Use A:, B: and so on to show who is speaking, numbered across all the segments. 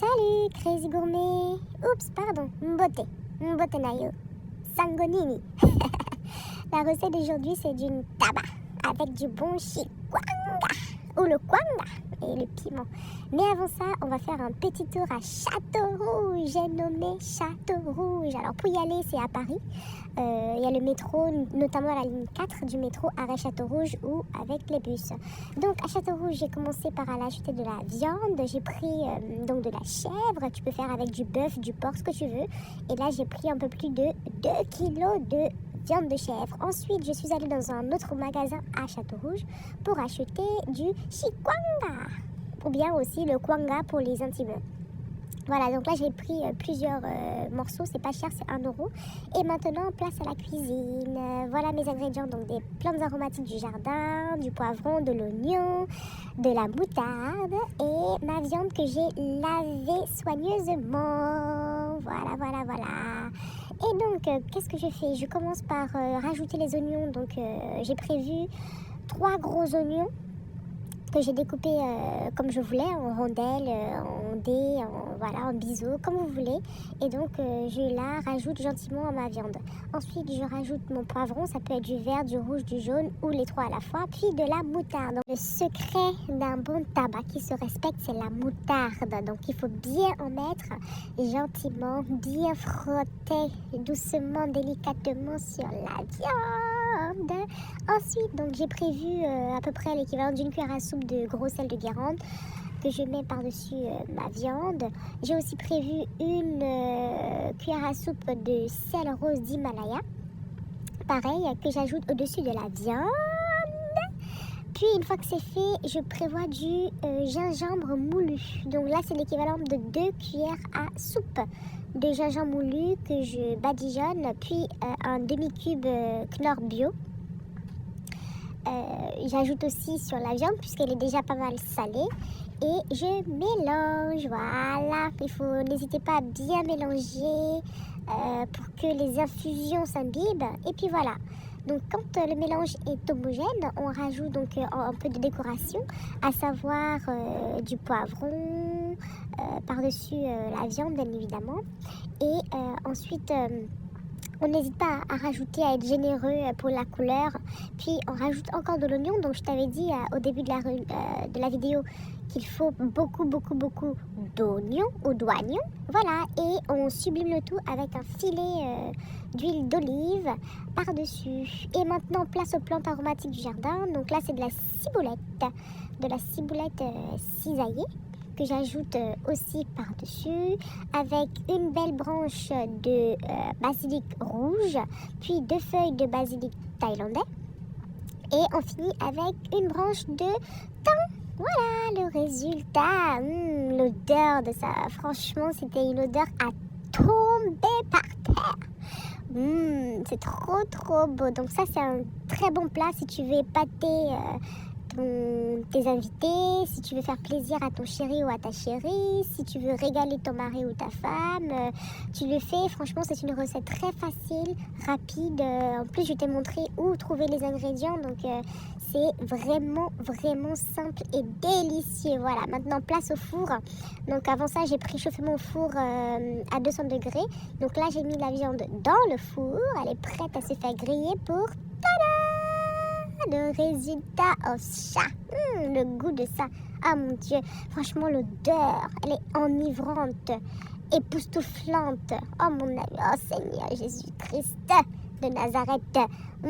A: Salut Crazy Gourmet. Oups, pardon, Mbote Nayo. Sangonini. La recette d'aujourd'hui, c'est d'une taba avec du bon chikwanga ou le kwanga et le piment. Mais avant ça, on va faire un petit tour à Châteaurouge. J'ai nommé Châteaurouge. Alors pour y aller, c'est à Paris. Il y a le métro, notamment à la ligne 4 du métro arrêt Châteaurouge ou avec les bus. Donc à Châteaurouge, j'ai commencé par aller acheter de la viande. J'ai pris donc de la chèvre. Tu peux faire avec du bœuf, du porc, ce que tu veux. Et là, j'ai pris un peu plus de 2 kilos de viande de chèvre. Ensuite, je suis allée dans un autre magasin à Châteaurouge pour acheter du chikwanga ou bien aussi le kwanga pour les intimes. Voilà, donc là j'ai pris plusieurs morceaux, c'est pas cher, c'est 1 euro. Et maintenant, place à la cuisine. Voilà mes ingrédients, donc des plantes aromatiques du jardin, du poivron, de l'oignon, de la moutarde et ma viande que j'ai lavée soigneusement. Voilà. Et donc, qu'est-ce que je fais? Je commence par rajouter les oignons. Donc, j'ai prévu 3 gros oignons que j'ai découpés comme je voulais, en rondelles, en dés, en biseaux, comme vous voulez. Et donc, je la rajoute gentiment à ma viande. Ensuite, je rajoute mon poivron. Ça peut être du vert, du rouge, du jaune ou les 3 à la fois. Puis de la moutarde. Donc, le secret d'un bon tabac qui se respecte, c'est la moutarde. Donc, il faut bien en mettre gentiment, bien frotter doucement, délicatement sur la viande. Ensuite, donc j'ai prévu à peu près l'équivalent d'une cuillère à soupe de gros sel de Guérande que je mets par-dessus ma viande. J'ai aussi prévu une cuillère à soupe de sel rose d'Himalaya, pareil, que j'ajoute au-dessus de la viande. Puis une fois que c'est fait, je prévois du gingembre moulu. Donc là, c'est l'équivalent de 2 cuillères à soupe de gingembre moulu que je badigeonne, puis un demi-cube Knorr bio. J'ajoute aussi sur la viande puisqu'elle est déjà pas mal salée et je mélange. Voilà, n'hésitez pas à bien mélanger pour que les infusions s'imbibent. Et puis voilà. Donc quand le mélange est homogène, on rajoute donc un peu de décoration, à savoir du poivron par-dessus la viande bien évidemment. Et ensuite on n'hésite pas à rajouter, à être généreux pour la couleur. Puis on rajoute encore de l'oignon. Donc je t'avais dit au début de la vidéo qu'il faut beaucoup d'oignons ou d'oignons. Voilà, et on sublime le tout avec un filet d'huile d'olive par-dessus. Et maintenant, place aux plantes aromatiques du jardin. Donc là, c'est de la ciboulette cisaillée que j'ajoute aussi par-dessus, avec une belle branche de basilic rouge, puis 2 feuilles de basilic thaïlandais, et on finit avec une branche de thym. Voilà le résultat. L'odeur de ça, franchement, c'était une odeur à tomber par terre. C'est trop beau. Donc ça, c'est un très bon plat si tu veux épater tes invités, si tu veux faire plaisir à ton chéri ou à ta chérie, si tu veux régaler ton mari ou ta femme, tu le fais. Franchement, c'est une recette très facile, rapide. En plus, je t'ai montré où trouver les ingrédients, donc c'est vraiment simple et délicieux. Voilà, maintenant place au four. Donc avant ça, j'ai préchauffé mon four à 200 degrés. Donc là, j'ai mis la viande dans le four. Elle est prête à se faire griller pour le résultat au chat. Le goût de ça. Ah mon Dieu, franchement l'odeur, elle est enivrante, époustouflante. Oh mon ami, oh Seigneur Jésus-Christ de Nazareth. Oh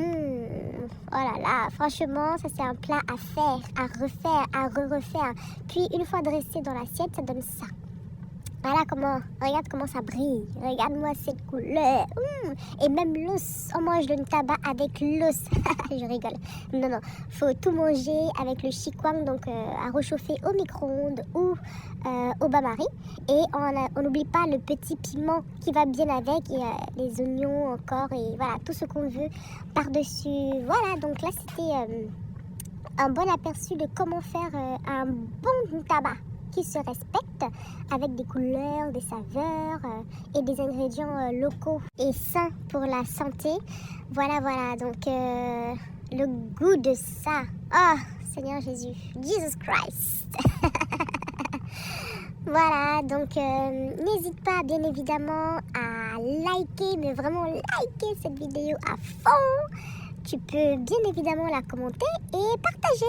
A: là là, franchement, ça c'est un plat à faire, à refaire, à refaire. Puis une fois dressé dans l'assiette, ça donne ça. Voilà regarde comment ça brille. Regarde-moi cette couleur. Et même l'os. On mange le tabac avec l'os. Je rigole. Non. Faut tout manger avec le chikwang, donc à réchauffer au micro-ondes ou au bain-marie. Et on n'oublie pas le petit piment qui va bien avec. Et les oignons encore. Et voilà, tout ce qu'on veut par-dessus. Voilà, donc là, c'était un bon aperçu de comment faire un bon tabac qui se respecte avec des couleurs, des saveurs et des ingrédients locaux et sains pour la santé. Voilà, donc le goût de ça. Oh, Seigneur Jésus, Jesus Christ. Voilà, donc n'hésite pas bien évidemment à liker, mais vraiment liker cette vidéo à fond. Tu peux bien évidemment la commenter et partager.